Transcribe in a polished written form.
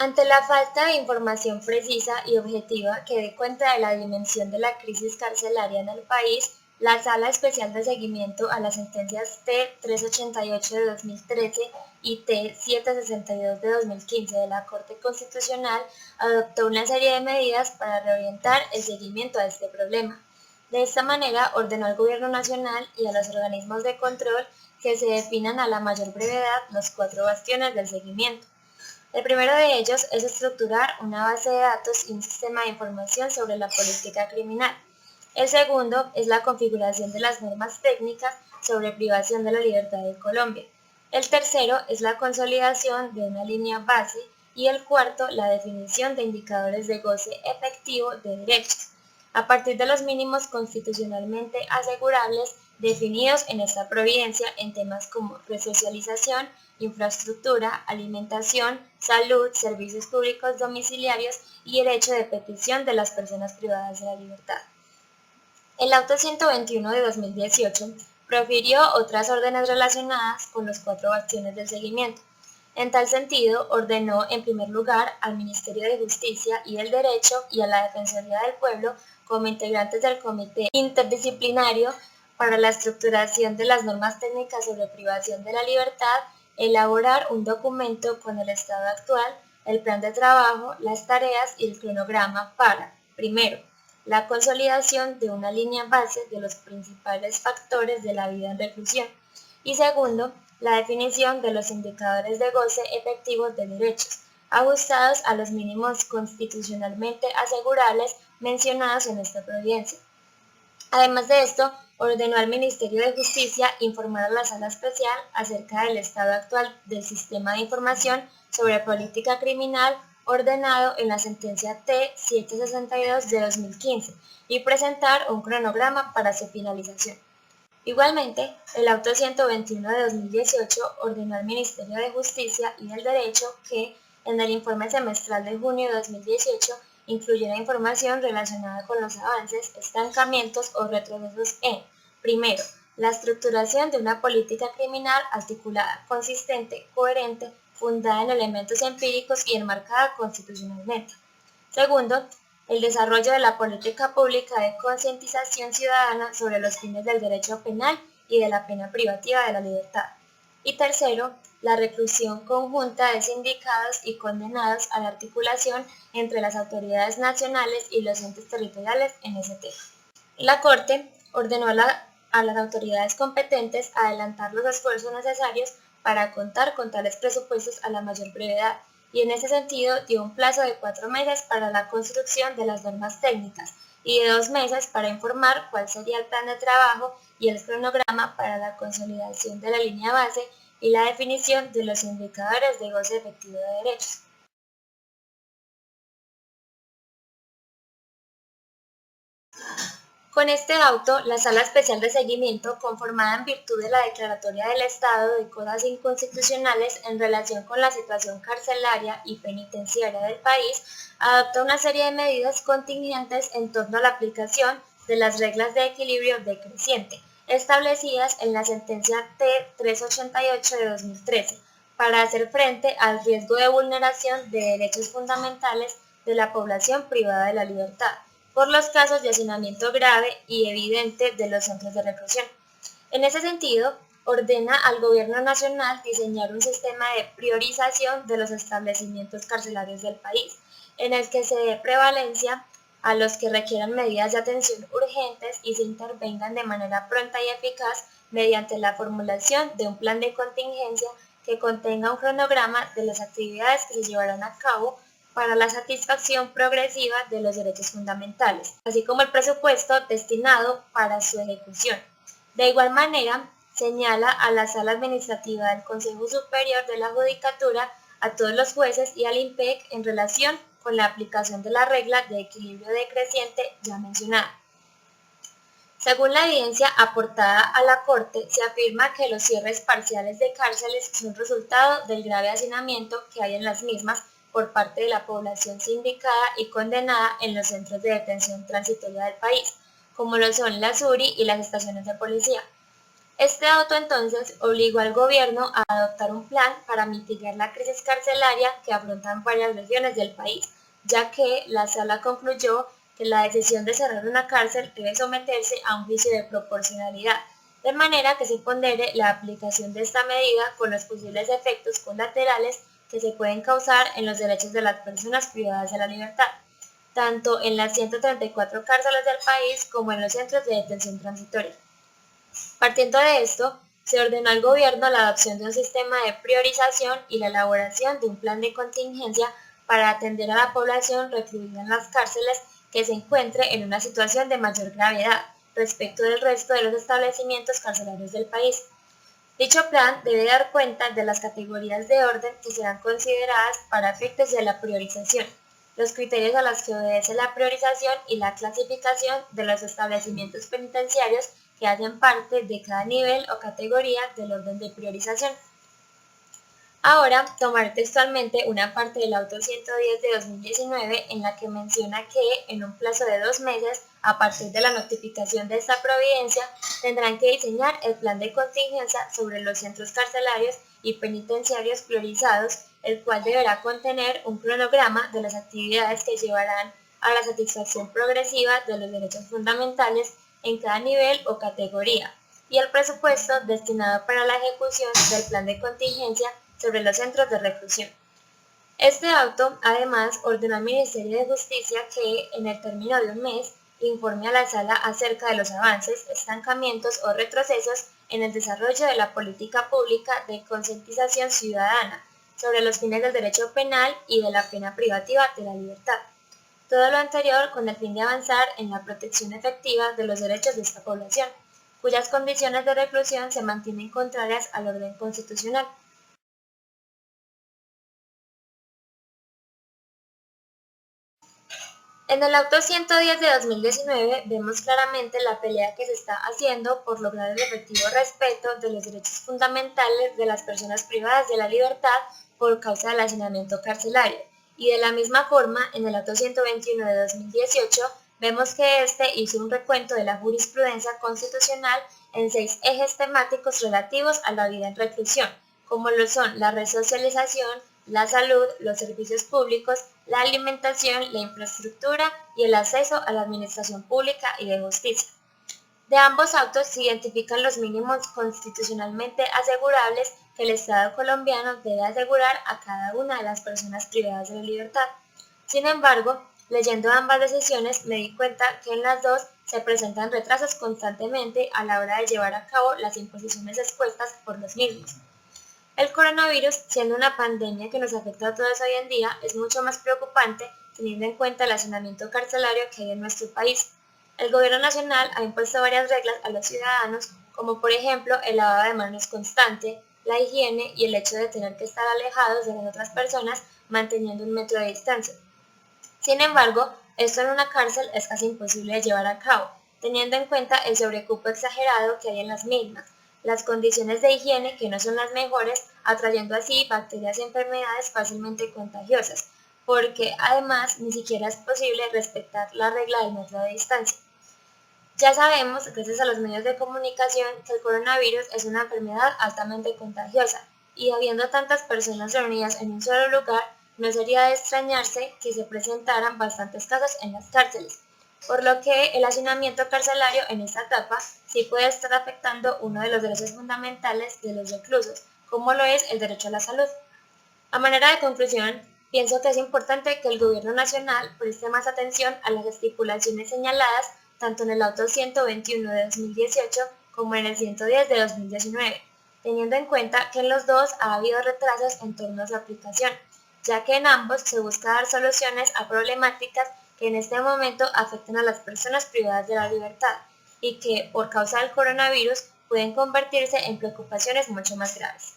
Ante la falta de información precisa y objetiva que dé cuenta de la dimensión de la crisis carcelaria en el país, la Sala Especial de Seguimiento a las sentencias T-388 de 2013 y T-762 de 2015 de la Corte Constitucional adoptó una serie de medidas para reorientar el seguimiento a este problema. De esta manera, ordenó al Gobierno Nacional y a los organismos de control que se definan a la mayor brevedad los 4 bastiones del seguimiento. El primero de ellos es estructurar una base de datos y un sistema de información sobre la política criminal. El segundo es la configuración de las normas técnicas sobre privación de la libertad en Colombia. El tercero es la consolidación de una línea base y el cuarto la definición de indicadores de goce efectivo de derechos, a partir de los mínimos constitucionalmente asegurables definidos en esta providencia en temas como resocialización, infraestructura, alimentación, salud, servicios públicos domiciliarios y el derecho de petición de las personas privadas de la libertad. El Auto 121 de 2018 profirió otras órdenes relacionadas con los 4 bastiones del seguimiento. En tal sentido, ordenó en primer lugar al Ministerio de Justicia y del Derecho y a la Defensoría del Pueblo, como integrantes del Comité Interdisciplinario para la estructuración de las normas técnicas sobre privación de la libertad, elaborar un documento con el estado actual, el plan de trabajo, las tareas y el cronograma para, primero, la consolidación de una línea base de los principales factores de la vida en reclusión y segundo, la definición de los indicadores de goce efectivos de derechos, ajustados a los mínimos constitucionalmente asegurables mencionados en esta providencia. Además de esto, ordenó al Ministerio de Justicia informar a la Sala Especial acerca del estado actual del sistema de información sobre política criminal ordenado en la sentencia T-762 de 2015 y presentar un cronograma para su finalización. Igualmente, el Auto 121 de 2018 ordenó al Ministerio de Justicia y del Derecho que, en el informe semestral de junio de 2018, incluyera información relacionada con los avances, estancamientos o retrocesos en, primero, la estructuración de una política criminal articulada, consistente, coherente, fundada en elementos empíricos y enmarcada constitucionalmente. Segundo, el desarrollo de la política pública de concientización ciudadana sobre los fines del derecho penal y de la pena privativa de la libertad. Y tercero, la reclusión conjunta de sindicados y condenados a la articulación entre las autoridades nacionales y los entes territoriales en ese tema. La Corte ordenó a las autoridades competentes adelantar los esfuerzos necesarios para contar con tales presupuestos a la mayor brevedad, y en ese sentido dio un plazo de 4 meses para la construcción de las normas técnicas y de 2 meses para informar cuál sería el plan de trabajo y el cronograma para la consolidación de la línea base y la definición de los indicadores de goce efectivo de derechos. Con este auto, la Sala Especial de Seguimiento, conformada en virtud de la Declaratoria del Estado de Cosas Inconstitucionales en relación con la situación carcelaria y penitenciaria del país, adopta una serie de medidas contingentes en torno a la aplicación de las reglas de equilibrio decreciente, establecidas en la sentencia T-388 de 2013, para hacer frente al riesgo de vulneración de derechos fundamentales de la población privada de la libertad por los casos de hacinamiento grave y evidente de los centros de reclusión. En ese sentido, ordena al Gobierno Nacional diseñar un sistema de priorización de los establecimientos carcelarios del país, en el que se dé prevalencia a los que requieran medidas de atención urgentes y se intervengan de manera pronta y eficaz mediante la formulación de un plan de contingencia que contenga un cronograma de las actividades que se llevarán a cabo para la satisfacción progresiva de los derechos fundamentales, así como el presupuesto destinado para su ejecución. De igual manera, señala a la Sala Administrativa del Consejo Superior de la Judicatura, a todos los jueces y al IMPEC en relación con la aplicación de la regla de equilibrio decreciente ya mencionada. Según la evidencia aportada a la Corte, se afirma que los cierres parciales de cárceles son resultado del grave hacinamiento que hay en las mismas por parte de la población sindicada y condenada en los centros de detención transitoria del país, como lo son la SURI y las estaciones de policía. Este auto entonces obligó al gobierno a adoptar un plan para mitigar la crisis carcelaria que afrontan varias regiones del país, ya que la sala concluyó que la decisión de cerrar una cárcel debe someterse a un juicio de proporcionalidad, de manera que se pondere la aplicación de esta medida con los posibles efectos colaterales que se pueden causar en los derechos de las personas privadas de la libertad, tanto en las 134 cárceles del país como en los centros de detención transitoria. Partiendo de esto, se ordenó al gobierno la adopción de un sistema de priorización y la elaboración de un plan de contingencia para atender a la población recluida en las cárceles que se encuentre en una situación de mayor gravedad respecto del resto de los establecimientos carcelarios del país. Dicho plan debe dar cuenta de las categorías de orden que serán consideradas para efectos de la priorización, los criterios a los que obedece la priorización y la clasificación de los establecimientos penitenciarios que hacen parte de cada nivel o categoría del orden de priorización. Ahora tomaré textualmente una parte del Auto 110 de 2019 en la que menciona que en un plazo de 2 meses, a partir de la notificación de esta providencia, tendrán que diseñar el plan de contingencia sobre los centros carcelarios y penitenciarios priorizados, el cual deberá contener un cronograma de las actividades que llevarán a la satisfacción progresiva de los derechos fundamentales en cada nivel o categoría, y el presupuesto destinado para la ejecución del plan de contingencia sobre los centros de reclusión. Este auto, además, ordenó al Ministerio de Justicia que, en el término de un mes, informe a la Sala acerca de los avances, estancamientos o retrocesos en el desarrollo de la política pública de concientización ciudadana sobre los fines del derecho penal y de la pena privativa de la libertad. Todo lo anterior con el fin de avanzar en la protección efectiva de los derechos de esta población, cuyas condiciones de reclusión se mantienen contrarias al orden constitucional. En el Auto 110 de 2019 vemos claramente la pelea que se está haciendo por lograr el efectivo respeto de los derechos fundamentales de las personas privadas de la libertad por causa del hacinamiento carcelario. Y de la misma forma, en el Auto 121 de 2018 vemos que este hizo un recuento de la jurisprudencia constitucional en 6 ejes temáticos relativos a la vida en reclusión, como lo son la resocialización, la salud, los servicios públicos, la alimentación, la infraestructura y el acceso a la administración pública y de justicia. De ambos autos se identifican los mínimos constitucionalmente asegurables que el Estado colombiano debe asegurar a cada una de las personas privadas de la libertad. Sin embargo, leyendo ambas decisiones me di cuenta que en las dos se presentan retrasos constantemente a la hora de llevar a cabo las imposiciones expuestas por los mismos. El coronavirus, siendo una pandemia que nos afecta a todos hoy en día, es mucho más preocupante teniendo en cuenta el hacinamiento carcelario que hay en nuestro país. El gobierno nacional ha impuesto varias reglas a los ciudadanos, como por ejemplo el lavado de manos constante, la higiene y el hecho de tener que estar alejados de las otras personas manteniendo 1 metro de distancia. Sin embargo, esto en una cárcel es casi imposible de llevar a cabo, teniendo en cuenta el sobrecupo exagerado que hay en las mismas, las condiciones de higiene que no son las mejores, atrayendo así bacterias y enfermedades fácilmente contagiosas, porque además ni siquiera es posible respetar la regla del 1 metro de distancia. Ya sabemos, gracias a los medios de comunicación, que el coronavirus es una enfermedad altamente contagiosa, y habiendo tantas personas reunidas en un solo lugar, no sería de extrañarse que se presentaran bastantes casos en las cárceles, por lo que el hacinamiento carcelario en esta etapa sí puede estar afectando uno de los derechos fundamentales de los reclusos, como lo es el derecho a la salud. A manera de conclusión, pienso que es importante que el Gobierno Nacional preste más atención a las estipulaciones señaladas tanto en el Auto 121 de 2018 como en el 110 de 2019, teniendo en cuenta que en los dos ha habido retrasos en torno a su aplicación, ya que en ambos se busca dar soluciones a problemáticas que en este momento afectan a las personas privadas de la libertad y que, por causa del coronavirus, pueden convertirse en preocupaciones mucho más graves.